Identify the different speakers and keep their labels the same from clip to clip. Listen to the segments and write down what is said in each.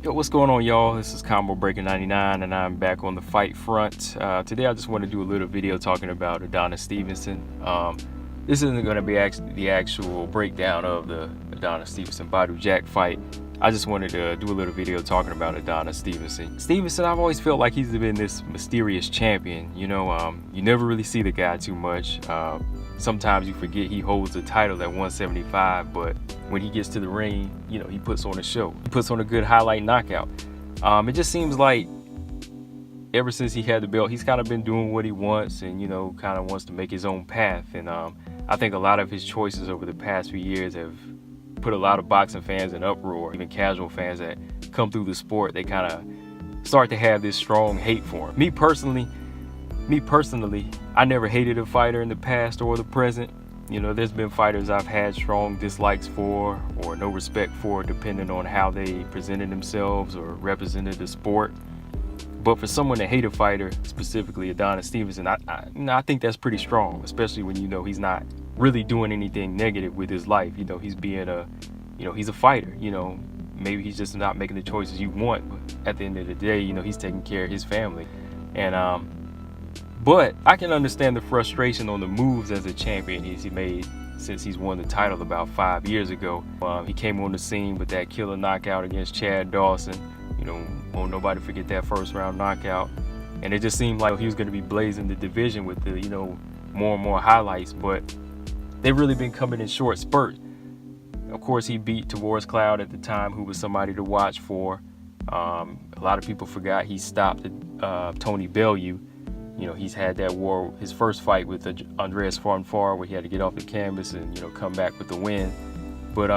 Speaker 1: Yo, what's going on, y'all? This is Combo Breaker 99, and I'm back on the fight front. Today, I just want to do a little video talking about Adonis Stevenson. This isn't going to be the actual breakdown of the Adonis Stevenson-Badou Jack fight. I just wanted to do a little video talking about Adonis Stevenson. Stevenson, I've always felt like he's been this mysterious champion. You never really see the guy too much. Sometimes you forget he holds the title at 175, but when he gets to the ring, he puts on a show. He puts on a good highlight knockout. It just seems like ever since he had the belt, he's kind of been doing what he wants and, kind of wants to make his own path. And I think a lot of his choices over the past few years have put a lot of boxing fans in uproar. Even casual fans that come through the sport, they kind of start to have this strong hate for him. Me personally, I never hated a fighter in the past or the present. There's been fighters I've had strong dislikes for or no respect for, depending on how they presented themselves or represented the sport. But for someone to hate a fighter, specifically Adonis Stevenson, I think that's pretty strong, especially when he's not really doing anything negative with his life. He's being he's a fighter. Maybe he's just not making the choices you want, but at the end of the day, he's taking care of his family. And but I can understand the frustration on the moves as a champion he made since he's won the title about 5 years ago. He came on the scene with that killer knockout against Chad Dawson. Won't nobody forget that first round knockout. And it just seemed like he was going to be blazing the division with the, more and more highlights, but they've really been coming in short spurts. Of course, he beat Tavoris Cloud at the time, who was somebody to watch for. A lot of people forgot he stopped Tony Bellew. He's had that war, his first fight with Andreas Farnfar, where he had to get off the canvas and, come back with the win. But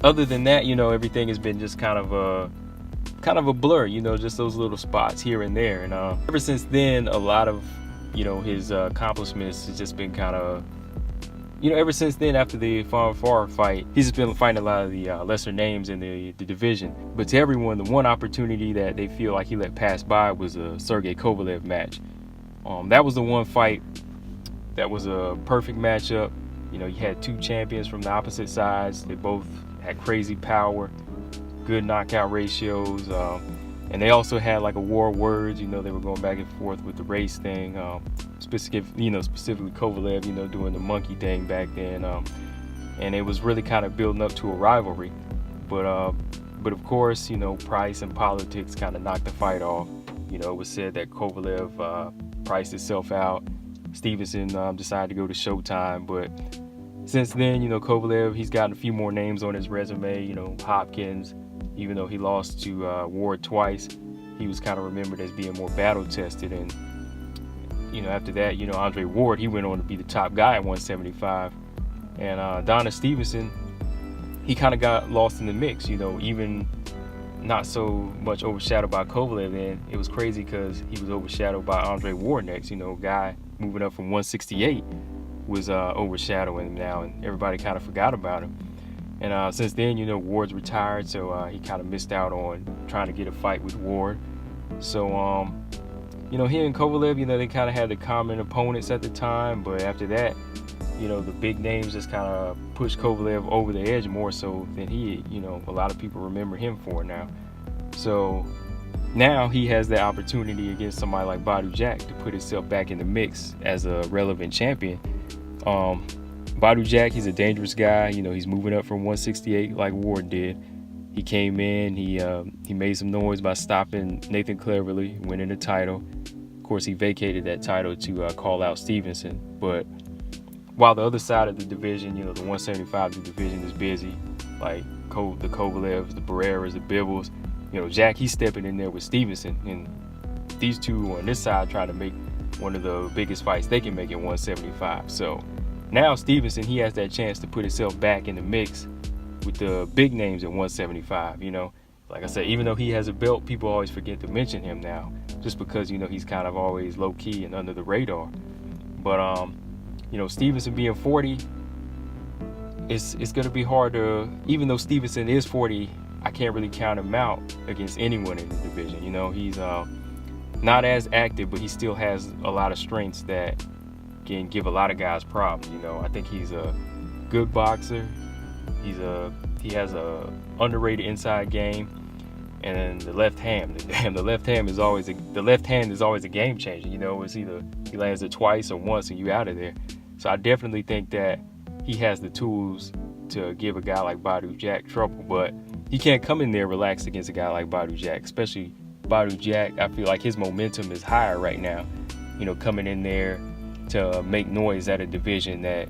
Speaker 1: other than that, everything has been just kind of a blur, just those little spots here and there. And ever since then, a lot of, his accomplishments has just been kind of, ever since then, after the Farnfar fight, he's just been fighting a lot of the lesser names in the division. But to everyone, the one opportunity that they feel like he let pass by was a Sergey Kovalev match. That was the one fight that was a perfect matchup. You had two champions from the opposite sides. They both had crazy power, good knockout ratios, and they also had like a war of words. They were going back and forth with the race thing. Specifically Kovalev, doing the monkey thing back then, and it was really kind of building up to a rivalry. But of course, price and politics kind of knocked the fight off. It was said that Kovalev priced itself out. Stevenson decided to go to Showtime, but since then, Kovalev, he's gotten a few more names on his resume. Hopkins, even though he lost to Ward twice, he was kind of remembered as being more battle tested. And after that, Andre Ward, he went on to be the top guy at 175. And Adonis Stevenson, he kind of got lost in the mix, even not so much overshadowed by Kovalev then. It was crazy because he was overshadowed by Andre Ward next. Guy moving up from 168 was overshadowing him now, and everybody kind of forgot about him. And since then, Ward's retired, so he kind of missed out on trying to get a fight with Ward. So, he and Kovalev, they kind of had the common opponents at the time, but after that, the big names just kind of pushed Kovalev over the edge more so than he, a lot of people remember him for now. So now he has the opportunity against somebody like Badou Jack to put himself back in the mix as a relevant champion. Badou Jack, he's a dangerous guy. He's moving up from 168 like Ward did. He came in, he made some noise by stopping Nathan Cleverly, winning the title. Of course, he vacated that title to call out Stevenson. But while the other side of the division, the 175 division is busy, like the Kovalevs, the Barreras, the Bibbles, Jack, he's stepping in there with Stevenson. And these two on this side trying to make one of the biggest fights they can make at 175. So now Stevenson, he has that chance to put himself back in the mix with the big names at 175. Like I said, even though he has a belt, people always forget to mention him now, just because he's kind of always low key and under the radar. But Stevenson being 40, it's gonna be hard to, even though Stevenson is 40, I can't really count him out against anyone in the division. He's not as active, but he still has a lot of strengths that can give a lot of guys problems. I think he's a good boxer. He has a underrated inside game. and the left hand. The left hand is always a game changer. You know, it's either he lands it twice or once and you out of there. So I definitely think that he has the tools to give a guy like Badu Jack trouble, but he can't come in there relaxed against a guy like Badu Jack, especially Badu Jack. I feel like his momentum is higher right now, you know, coming in there to make noise at a division that,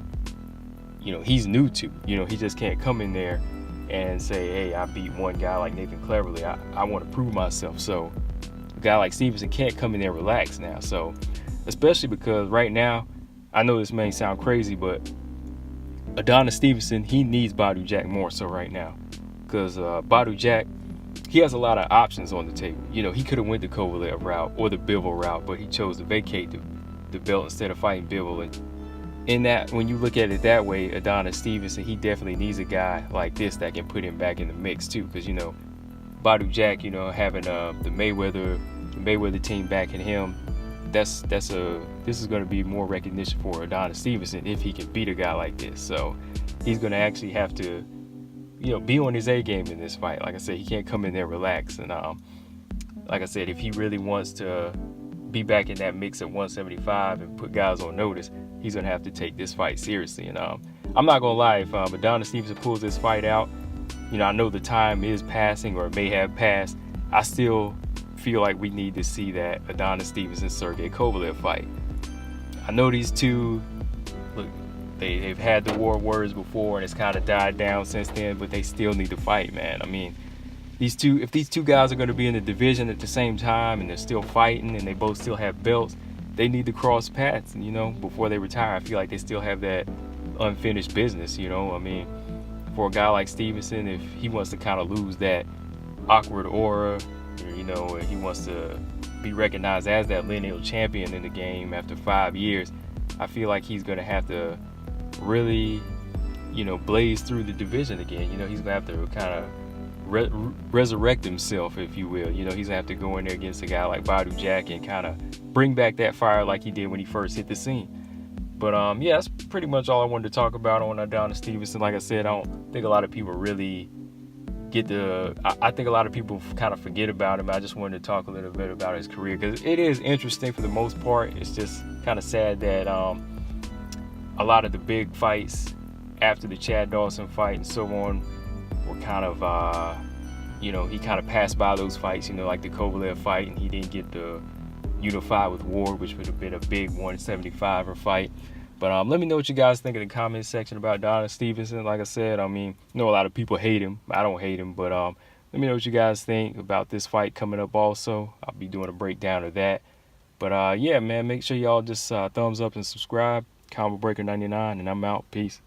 Speaker 1: you know, he's new to. You know, he just can't come in there and say, hey, I beat one guy like Nathan Cleverly. I want to prove myself. So a guy like Stevenson can't come in there relaxed now. So especially because right now, I know this may sound crazy, but Adonis Stevenson, he needs Badu Jack more so right now. Because Badu Jack, he has a lot of options on the table. You know, he could have went the Kovalev route or the Bivol route, but he chose to vacate the belt instead of fighting Bivol. And in that, when you look at it that way, Adonis Stevenson, he definitely needs a guy like this that can put him back in the mix too. Because, you know, Badu Jack, you know, having the Mayweather team backing him, this is going to be more recognition for Adonis Stevenson if he can beat a guy like this. So he's going to actually have to, you know, be on his A game in this fight. Like I said, he can't come in there relaxed. And like I said, if he really wants to be back in that mix at 175 and put guys on notice, he's gonna have to take this fight seriously. And I'm not gonna lie, if Adonis Stevenson pulls this fight out, you know, I know the time is passing or may have passed. I still feel like we need to see that Adonis Stevenson Sergey Kovalev fight. I know these two, look, they've had the war words before and it's kind of died down since then, but they still need to fight, man. I mean, if these two guys are going to be in the division at the same time and they're still fighting and they both still have belts, they need to cross paths, you know, before they retire. I feel like they still have that unfinished business, you know. I mean, for a guy like Stevenson, if he wants to kind of lose that awkward aura, you know, he wants to be recognized as that lineal champion in the game after 5 years, I feel like he's going to have to really, you know, blaze through the division again. You know, he's going to have to kind of resurrect himself, if you will. You know, he's gonna have to go in there against a guy like Badu Jack and kind of bring back that fire like he did when he first hit the scene. But yeah, that's pretty much all I wanted to talk about on Adonis Stevenson. Like I said, I don't think a lot of people really get I think a lot of people kind of forget about him. I just wanted to talk a little bit about his career because it is interesting for the most part. It's just kind of sad that a lot of the big fights after the Chad Dawson fight and so on were kind of, you know, he kind of passed by those fights, you know, like the Kovalev fight, and he didn't get to unify with Ward, which would have been a big 175er fight. But let me know what you guys think in the comment section about Adonis Stevenson. Like I said, I mean, I know a lot of people hate him. I don't hate him, but let me know what you guys think about this fight coming up also. I'll be doing a breakdown of that. But yeah, man, make sure y'all just thumbs up and subscribe. Combo Breaker 99, and I'm out. Peace.